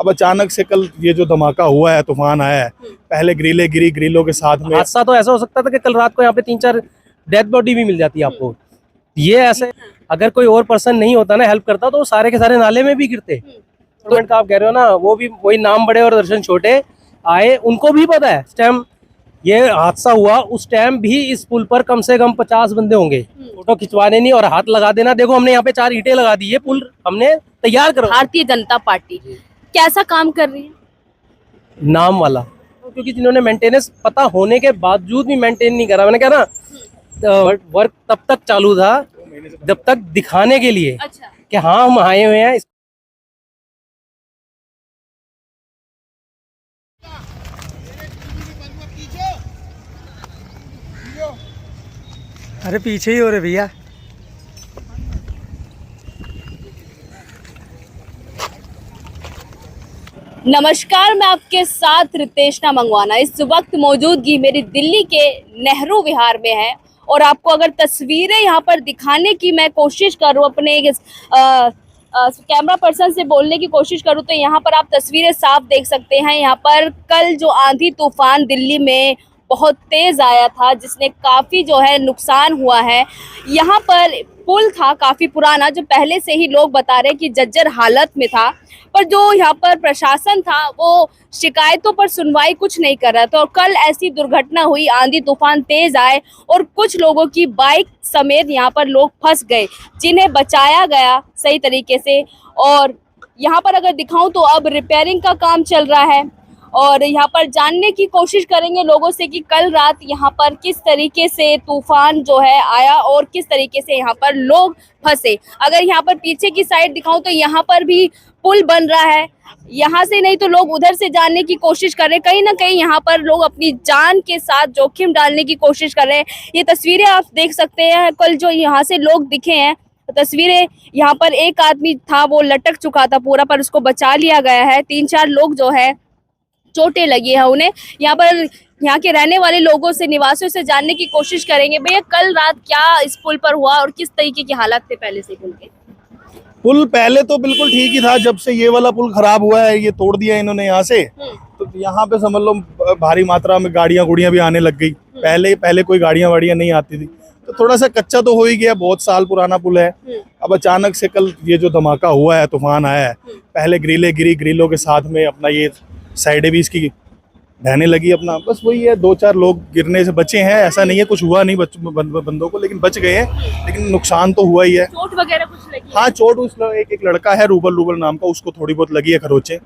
अब अचानक से कल ये जो धमाका हुआ है, तूफान आया है, पहले ग्रिलें गिरी, ग्रिलों के साथ में हादसा तो ऐसा हो सकता था कि कल रात को यहाँ पे 3-4 डेथ बॉडी भी मिल जाती है आपको। ये ऐसे अगर कोई और पर्सन नहीं होता ना, हेल्प करता, तो वो सारे के सारे नाले में भी गिरते। स्टूडेंट का आप कह रहे हो ना, वो भी वही नाम बड़े और दर्शन छोटे आए, उनको भी पता है इस टाइम ये हादसा हुआ, उस टाइम भी इस पुल पर कम से कम 50 बंदे होंगे। फोटो खिंचवाने नहीं और हाथ लगा देना। देखो हमने यहाँ पे 4 ईंटें लगा दी, ये पुल हमने तैयार करो। भारतीय जनता पार्टी कैसा काम कर रही है? नाम वाला, क्योंकि जिन्होंने मेंटेनेंस पता होने के बावजूद भी मेंटेन नहीं करा। मैंने कहा ना, वर्क तब तक चालू था जब तक दिखाने के लिए अच्छा, कि हाँ हम आए हुए हैं। अरे पीछे ही हो रहे भैया। नमस्कार, मैं आपके साथ रितेशना मंगवाना। इस वक्त मौजूदगी मेरी दिल्ली के नेहरू विहार में है और आपको अगर तस्वीरें यहाँ पर दिखाने की मैं कोशिश करूँ, अपने कैमरा पर्सन से बोलने की कोशिश करूँ, तो यहाँ पर आप तस्वीरें साफ देख सकते हैं। यहाँ पर कल जो आंधी तूफान दिल्ली में बहुत तेज आया था, जिसने काफ़ी जो है नुकसान हुआ है। यहाँ पर पुल था काफ़ी पुराना, जो पहले से ही लोग बता रहे हैं कि जर्जर हालत में था, पर जो यहाँ पर प्रशासन था वो शिकायतों पर सुनवाई कुछ नहीं कर रहा था। और कल ऐसी दुर्घटना हुई, आंधी तूफान तेज आए और कुछ लोगों की बाइक समेत यहाँ पर लोग फंस गए, जिन्हें बचाया गया सही तरीके से। और यहाँ पर अगर दिखाऊं तो अब रिपेयरिंग का काम चल रहा है और यहाँ पर जानने की कोशिश करेंगे लोगों से कि कल रात यहाँ पर किस तरीके से तूफान जो है आया और किस तरीके से यहाँ पर लोग फंसे। अगर यहाँ पर पीछे की साइड दिखाऊं तो यहाँ पर भी पुल बन रहा है, यहाँ से नहीं तो लोग उधर से जानने की कोशिश कर रहे हैं। कहीं ना कहीं यहाँ पर लोग अपनी जान के साथ जोखिम डालने की कोशिश कर रहे हैं। ये तस्वीरें आप देख सकते हैं, कल जो यहाँ से लोग दिखे हैं तस्वीरें, यहाँ पर एक आदमी था वो लटक चुका था पूरा, पर उसको बचा लिया गया है। 3-4 लोग जो है चोटें लगी है उन्हें। यहाँ के रहने वाले लोगों से, निवासियों से जानने की कोशिश करेंगे। भैया, कल रात क्या इस पुल पर हुआ और किस तरीके की हालात थे पहले से पुल के? पुल पहले तो बिल्कुल ठीक ही था। जब से ये वाला पुल खराब हुआ है, ये तोड़ दिया इन्होंने यहाँ से, तो यहाँ पे समझ लो भारी मात्रा में गाड़ियाँ भी आने लग गई। पहले कोई गाड़ियाँ वाड़ियाँ नहीं आती थी, तो थोड़ा सा कच्चा तो हो ही गया। बहुत साल पुराना पुल है। अब अचानक से कल ये जो धमाका हुआ है, तूफान आया है, पहले ग्रिलें गिरी, ग्रिलों के साथ में अपना ये साइडें भी इसकी ढहने लगी अपना। बस वही है, 2-4 लोग गिरने से बचे हैं। ऐसा नहीं है कुछ हुआ नहीं बंदों को, लेकिन बच गए हैं। लेकिन नुकसान तो हुआ ही है। चोट वगैरह कुछ लगी? हाँ, चोट उस एक लड़का है रूबल नाम का, उसको थोड़ी बहुत लगी है खरोचे,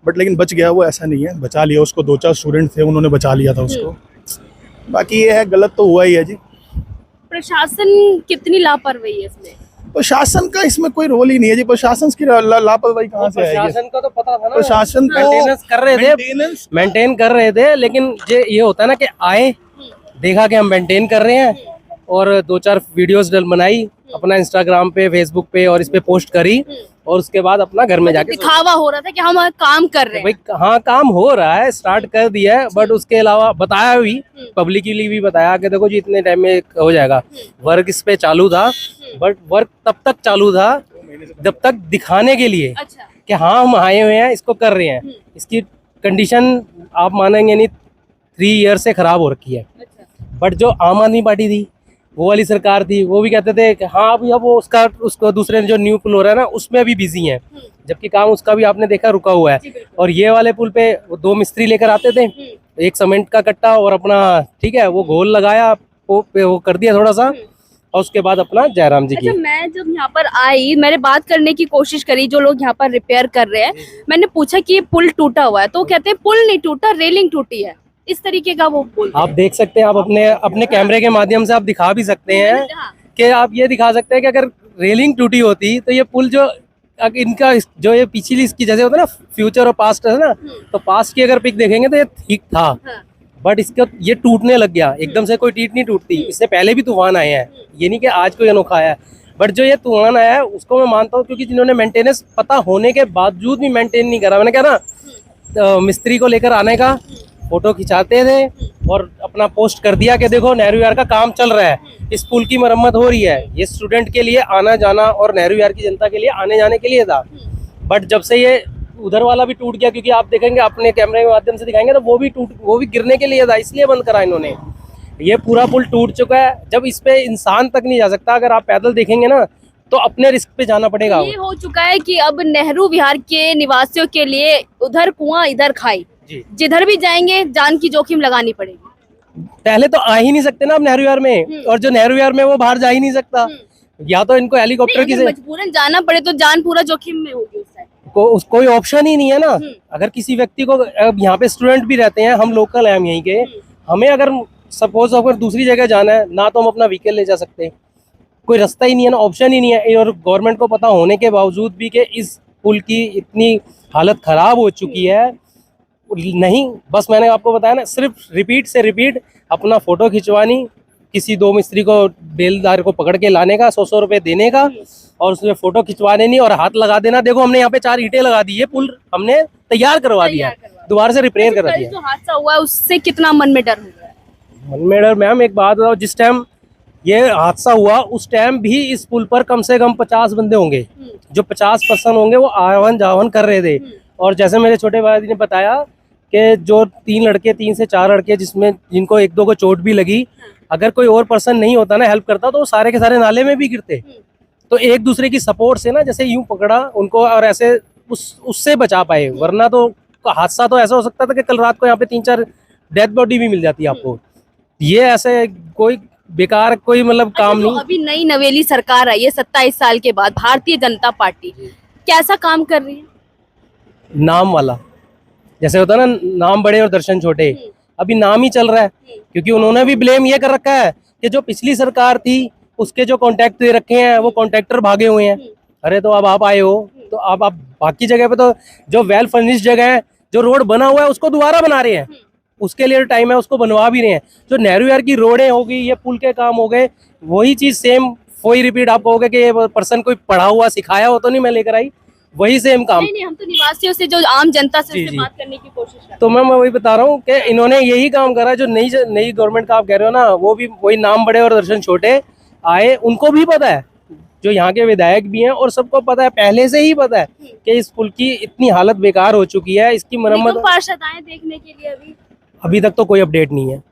बट लेकिन बच गया वो। ऐसा नहीं है, बचा लिया उसको। 2-4 स्टूडेंट थे, उन्होंने बचा लिया था उसको। बाकी ये है, गलत तो हुआ ही है जी। प्रशासन कितनी लापरवाही है इसमें? प्रशासन का इसमें कोई रोल ही नहीं है जी। प्रशासन की लापरवाही कहाँ से आएगी? प्रशासन को तो पता था ना, प्रशासन तो मेंटेनेंस कर रहे थे, लेकिन ये होता है ना कि आए, देखा कि हम मेंटेन कर रहे हैं और 2-4 वीडियोस बनाई अपना इंस्टाग्राम पे, फेसबुक पे और इस पे पोस्ट करी, और उसके बाद अपना घर में जाके दिखावा हो रहा था कि हम काम कर रहे हैं। भाई हाँ, काम हो रहा है, स्टार्ट कर दिया है, बट उसके अलावा बताया भी, पब्लिकली भी बताया कि देखो जी इतने टाइम में हो जाएगा। वर्क इस पे चालू था, बट वर्क तब तक चालू था जब तक दिखाने के लिए कि हाँ हम आए हुए हैं, इसको कर रहे हैं। इसकी कंडीशन आप मानेंगे नहीं, 3 ईयर से खराब हो रखी है। बट जो आम आदमी पार्टी थी, वो वाली सरकार थी, वो भी कहते थे कि हाँ अभी अब वो उसको दूसरे जो न्यू पुल हो रहा है ना, उसमें भी बिजी हैं, जबकि काम उसका भी आपने देखा रुका हुआ है। और ये वाले पुल पे 2 मिस्त्री लेकर आते थे, एक सीमेंट का कट्टा और अपना, ठीक है, वो घोल लगाया, वो कर दिया थोड़ा सा, और उसके बाद अपना जयराम जी की। अच्छा, मैं जब यहाँ पर आई, मैंने बात करने की कोशिश करी जो लोग यहाँ पर रिपेयर कर रहे हैं। मैंने पूछा कि ये पुल टूटा हुआ है, तो कहते हैं पुल नहीं टूटा, रेलिंग टूटी है। इस तरीके का वो पुल आप देख सकते हैं, आप अपने कैमरे के माध्यम से आप दिखा भी सकते हैं कि आप ये दिखा सकते हैं कि अगर रेलिंग टूटी होती तो ये पुल जो इनका जो ये पिछली इसकी जैसे होता है ना, फ्यूचर और पास्ट है ना, तो पास्ट की अगर पिक देखेंगे तो ये ठीक था, बट इसका ये टूटने लग गया एकदम से। कोई टीट नहीं टूटती, इससे पहले भी तूफान आए हैं, ये नहीं कि आज कोई अनोखा आया है। बट जो ये तूफान आया है उसको मैं मानता हूँ, क्योंकि जिन्होंने मेंटेनेंस पता होने के बावजूद भी मेंटेन नहीं करा। मैंने कहा ना, मिस्त्री को लेकर आने का, फोटो खिंचाते थे और अपना पोस्ट कर दिया कि देखो नेहरू विहार का काम चल रहा है, इस पुल की मरम्मत हो रही है। ये स्टूडेंट के लिए आना जाना और नेहरू विहार की जनता के लिए आने जाने के लिए था। बट जब से ये उधर वाला भी टूट गया, क्योंकि आप देखेंगे अपने कैमरे के माध्यम से दिखाएंगे तो वो भी गिरने के लिए था, इसलिए बंद करा इन्होंने। ये पूरा पुल टूट चुका है, जब इस पे इंसान तक नहीं जा सकता, अगर आप पैदल देखेंगे ना तो अपने रिस्क पे जाना पड़ेगा। ये हो चुका है कि अब नेहरू विहार के निवासियों के लिए उधर कुआं इधर खाई, जी। जिधर भी जाएंगे जान की जोखिम लगानी पड़ेगी। पहले तो आ ही नहीं सकते ना अब नेहरू विहार में, और जो नेहरू विहार में वो बाहर जा ही नहीं सकता, या तो इनको हेलीकॉप्टर नहीं, की अगर मजबूरन जाना पड़े तो जान पूरा जोखिम में होगी उस टाइम। कोई ऑप्शन ही नहीं है ना। अगर किसी व्यक्ति को, अब यहाँ पे स्टूडेंट भी रहते हैं, हम लोकल हैं, हम यहीं के, हमें अगर सपोज अगर दूसरी जगह जाना है ना, तो हम अपना व्हीकल ले जा सकते हैं, कोई रास्ता ही नहीं है ना, ऑप्शन ही नहीं है। और गवर्नमेंट को पता होने के बावजूद भी कि इस पुल की इतनी हालत खराब हो चुकी है, नहीं, बस मैंने आपको बताया ना, सिर्फ रिपीट से रिपीट अपना फोटो खिंचवानी, किसी दो मिस्त्री को बेलदार को पकड़ के लाने का, 100 रुपए देने का, और उसमें फोटो खिंचवाने नहीं और हाथ लगा देना। देखो हमने यहाँ पे 4 ईंटें लगा दी है, पुल हमने तैयार करवा दिया है, दोबारा से रिपेयर करा कल दिया। जो हादसा हुआ है उससे कितना मन में डर हुआ है? मन में डर, मैम एक बात बताओ, जिस टाइम ये हादसा हुआ उस टाइम भी इस पुल पर कम से कम 50 बंदे होंगे, जो 50 पर्सन होंगे वो आवन जावन कर रहे थे। और जैसे मेरे छोटे भाई ने बताया कि जो 3 से 4 लड़के जिसमें जिनको 1-2 को चोट भी लगी, अगर कोई और पर्सन नहीं होता ना, हेल्प करता, तो वो सारे के सारे नाले में भी गिरते। तो एक दूसरे की सपोर्ट से ना, जैसे यूं पकड़ा उनको और ऐसे उससे बचा पाए, वरना तो हादसा तो ऐसा हो सकता था कि कल रात को यहाँ पे 3-4 डेड बॉडी भी मिल जाती आपको। ये ऐसे कोई बेकार कोई मतलब काम जो नहीं। अभी नई नवेली सरकार आई है 27 साल के बाद, भारतीय जनता पार्टी कैसा काम कर रही है? नाम वाला, जैसे होता है ना, नाम बड़े और दर्शन छोटे, अभी नाम ही चल रहा है, क्योंकि उन्होंने भी ब्लेम ये कर रखा है कि जो पिछली सरकार थी उसके जो कॉन्ट्रैक्ट दे रखे हैं वो कॉन्ट्रैक्टर भागे हुए हैं। अरे तो अब आप आए हो तो अब आप बाकी जगह पे तो जो वेल फर्निश्ड जगह है, जो रोड बना हुआ है उसको दोबारा बना रहे हैं, उसके लिए टाइम है, उसको बनवा भी रहे हैं। जो नेहरू विहार की रोडें होगी, ये पुल के काम हो गए, वही चीज सेम वही रिपीट आप कहोगे कि ये पर्सन कोई पढ़ा हुआ सिखाया हो तो नहीं मैं लेकर आई, वही सेम काम। नहीं, हम तो निवासियों से, जो आम जनता से जी, उससे जी। बात करने की कोशिश कर रहे तो मैं वही बता रहा हूँ कि इन्होंने यही काम करा है। जो नई गवर्नमेंट का आप कह रहे हो ना, वो भी वही नाम बड़े और दर्शन छोटे आए, उनको भी पता है, जो यहाँ के विधायक भी हैं, और सबको पता है, पहले से ही पता है कि इस पुल की इतनी हालत बेकार हो चुकी है, इसकी मरम्मत। पार्षद आए देखने के लिए, अभी तक तो कोई अपडेट नहीं है।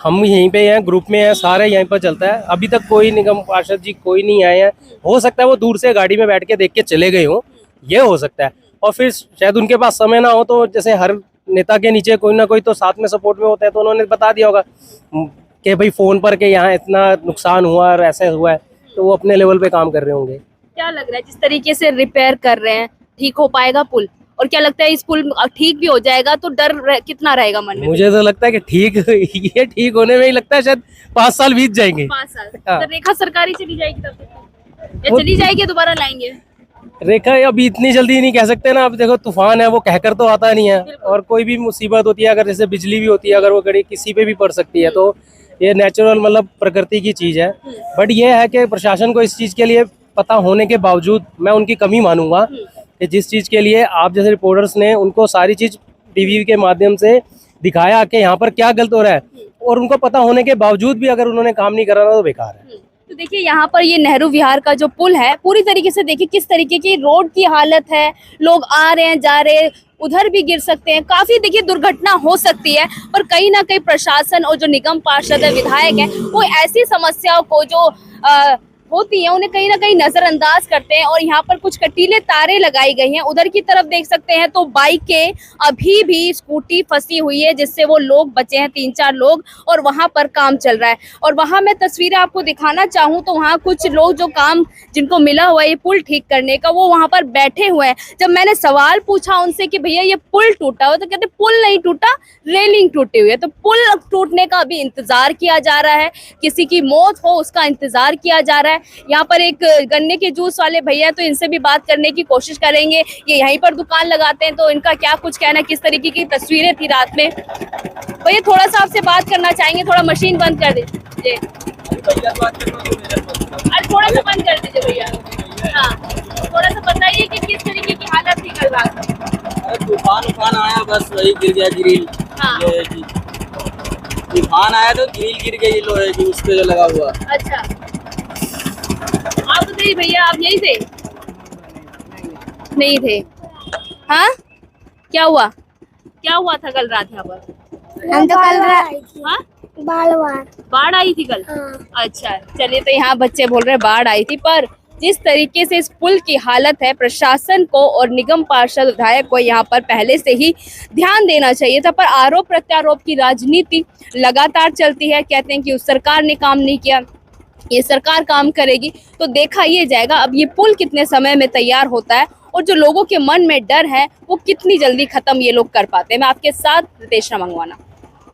हम यहीं पे हैं, ग्रुप में हैं, सारे यहीं पर चलता है, अभी तक कोई निगम पार्षद जी कोई नहीं आए हैं। हो सकता है वो दूर से गाड़ी में बैठ के देख के चले गए हों, ये हो सकता है, और फिर शायद उनके पास समय ना हो, तो जैसे हर नेता के नीचे कोई ना कोई तो साथ में सपोर्ट में होता है, तो उन्होंने बता दिया होगा कि भाई फोन पर के यहाँ इतना नुकसान हुआ और ऐसा हुआ है, तो वो अपने लेवल पे काम कर रहे होंगे। क्या लग रहा है जिस तरीके से रिपेयर कर रहे हैं, ठीक हो पाएगा पुल? और क्या लगता है इस पुल ठीक भी हो जाएगा तो कितना रहेगा मन में? मुझे तो लगता है कि ये ठीक होने में ही लगता है शायद 5 साल बीत जाएंगे। 5 साल हाँ। तो रेखा सरकारी चली जाएगी तब तक, या चली जाएगी दोबारा लाएंगे? रेखा अभी इतनी जल्दी नहीं कह सकते ना, अब देखो तूफान है, वो कहकर तो आता नहीं है, और कोई भी मुसीबत होती है, अगर जैसे बिजली भी होती है, अगर वो घड़ी किसी पे भी पड़ सकती है, तो ये नेचुरल मतलब प्रकृति की चीज है। बट ये है कि प्रशासन को इस चीज के लिए पता होने के बावजूद मैं उनकी कमी मानूंगा कि जिस चीज के लिए आप जैसे रिपोर्टर्स ने उनको सारी चीज टीवी के माध्यम से दिखाया कि यहाँ पर क्या गलत हो रहा है, और उनको पता होने के बावजूद भी अगर उन्होंने काम नहीं करा तो बेकार है। तो देखिए यहाँ पर ये नेहरू विहार का जो पुल है, पूरी तरीके से देखिए किस तरीके की रोड की हालत है, लोग आ रहे हैं जा रहे हैं, उधर भी गिर सकते हैं, काफी देखिए दुर्घटना हो सकती है। पर कहीं ना कहीं प्रशासन और जो निगम पार्षद है, विधायक है, वो ऐसी समस्याओं को जो होती है उन्हें कहीं ना कहीं नजरअंदाज करते हैं। और यहाँ पर कुछ कटीले तारे लगाई गई हैं, उधर की तरफ देख सकते हैं तो बाइकें, अभी भी स्कूटी फंसी हुई है, जिससे वो लोग बचे हैं 3-4 लोग, और वहां पर काम चल रहा है। और वहां मैं तस्वीरें आपको दिखाना चाहूँ तो वहाँ कुछ लोग जो काम जिनको मिला हुआ है ये पुल ठीक करने का, वो वहां पर बैठे हुए हैं। जब मैंने सवाल पूछा उनसे कि भैया ये पुल टूटा हुआ, तो कहते पुल नहीं टूटा, रेलिंग टूटी हुई है। तो पुल टूटने का अभी इंतजार किया जा रहा है, किसी की मौत हो उसका इंतजार किया जा रहा है। यहाँ पर एक गन्ने के जूस वाले भैया, तो इनसे भी बात करने की कोशिश करेंगे, ये यहीं पर दुकान लगाते हैं, तो इनका क्या कुछ कहना, किस तरीके की तस्वीरें थी रात में। भैया थोड़ा सा आपसे बात करना चाहेंगे, थोड़ा मशीन बंद कर दीजिए, अरे थोड़ा सा बंद कर दीजिए भैया। हाँ, थोड़ा सा बताइए कि किस तरीके की हालत थी कल रात में? तूफान आया, बस वही गिर गया ग्रिल। हाँ। तूफान आया तो ग्रिल गिर गई लोहे की, उस पे जो लगा हुआ। अच्छा, आप बताइए भैया, आप यही थे? नहीं थे। हाँ क्या हुआ था कल रात यहाँ पर? हम तो कल हाँ बार बाढ़ आई थी कल? अच्छा चलिए, तो यहाँ बच्चे बोल रहे हैं बाढ़ आई थी, पर जिस तरीके से इस पुल की हालत है, प्रशासन को और निगम पार्षद विधायक को यहाँ पर पहले से ही ध्यान देना चाहिए था। पर आरोप प्रत्यारोप की राजनीति लगातार चलती है। कहते हैं कि उस सरकार ने काम नहीं किया, ये सरकार काम करेगी, तो देखा ये जाएगा अब ये पुल कितने समय में तैयार होता है और जो लोगों के मन में डर है वो कितनी जल्दी खत्म ये लोग कर पाते हैं। मैं आपके साथ रितेश मंगवाना।